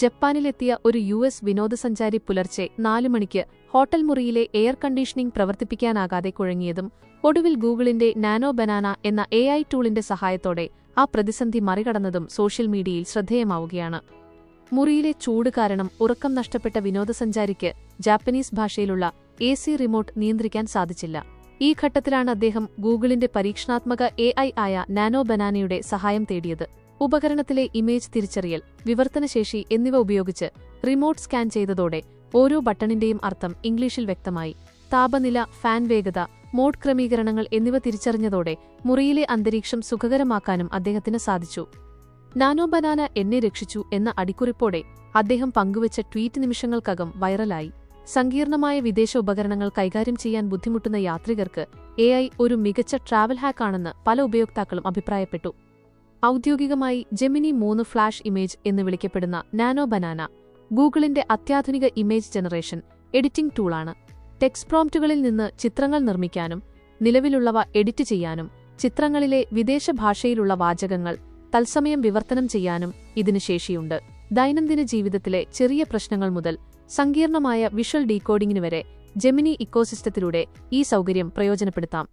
ജപ്പാനിലെത്തിയ ഒരു യുഎസ് വിനോദസഞ്ചാരി പുലർച്ചെ 4 മണിക്ക് ഹോട്ടൽ മുറിയിലെ എയർ കണ്ടീഷനിംഗ് പ്രവർത്തിപ്പിക്കാനാകാതെ കുഴങ്ങിയതും ഒടുവിൽ ഗൂഗിളിന്റെ നാനോ ബനാന എന്ന AI ടൂളിന്റെ സഹായത്തോടെ ആ പ്രതിസന്ധി മറികടന്നതും സോഷ്യൽ മീഡിയയിൽ ശ്രദ്ധേയമാവുകയാണ്. മുറിയിലെ ചൂട് കാരണം ഉറക്കം നഷ്ടപ്പെട്ട വിനോദസഞ്ചാരിക്ക് ജാപ്പനീസ് ഭാഷയിലുള്ള AC റിമോട്ട് നിയന്ത്രിക്കാൻ സാധിച്ചില്ല. ഈ ഘട്ടത്തിലാണ് അദ്ദേഹം ഗൂഗിളിന്റെ പരീക്ഷണാത്മക AI ആയ നാനോ ബനാനയുടെ സഹായം തേടിയത്. ഉപകരണത്തിലെ ഇമേജ് തിരിച്ചറിയൽ, വിവർത്തനശേഷി എന്നിവ ഉപയോഗിച്ച് റിമോട്ട് സ്കാൻ ചെയ്തതോടെ ഓരോ ബട്ടണിന്റെയും അർത്ഥം ഇംഗ്ലീഷിൽ വ്യക്തമായി. താപനില, ഫാൻ വേഗത, മോഡ് ക്രമീകരണങ്ങൾ എന്നിവ തിരിച്ചറിഞ്ഞതോടെ മുറിയിലെ അന്തരീക്ഷം സുഖകരമാക്കാനും അദ്ദേഹത്തിന് സാധിച്ചു. നാനോ ബനാന എന്നെ രക്ഷിച്ചു എന്ന അടിക്കുറിപ്പോടെ അദ്ദേഹം പങ്കുവച്ച ട്വീറ്റ് നിമിഷങ്ങൾക്കകം വൈറലായി. സങ്കീർണമായ വിദേശ ഉപകരണങ്ങൾ കൈകാര്യം ചെയ്യാൻ ബുദ്ധിമുട്ടുന്ന യാത്രികർക്ക് AI ഒരു മികച്ച ട്രാവൽ ഹാക്കാണെന്ന് പല ഉപയോക്താക്കളും അഭിപ്രായപ്പെട്ടു. ഔദ്യോഗികമായി ജെമിനി 3 ഫ്ലാഷ് ഇമേജ് എന്ന് വിളിക്കപ്പെടുന്ന നാനോ ബനാന ഗൂഗിളിന്റെ അത്യാധുനിക ഇമേജ് ജനറേഷൻ എഡിറ്റിംഗ് ടൂളാണ്. ടെക്സ്റ്റ് പ്രോംപ്റ്റുകളിൽ നിന്ന് ചിത്രങ്ങൾ നിർമ്മിക്കാനും നിലവിലുള്ളവ എഡിറ്റ് ചെയ്യാനും ചിത്രങ്ങളിലെ വിദേശ ഭാഷയിലുള്ള വാചകങ്ങൾ തത്സമയം വിവർത്തനം ചെയ്യാനും ഇതിന് ശേഷിയുണ്ട്. ദൈനംദിന ജീവിതത്തിലെ ചെറിയ പ്രശ്നങ്ങൾ മുതൽ സങ്കീർണമായ വിഷ്വൽ ഡീകോഡിംഗിന് വരെ ജെമിനി ഇക്കോസിസ്റ്റത്തിലൂടെ ഈ സൗകര്യം പ്രയോജനപ്പെടുത്താം.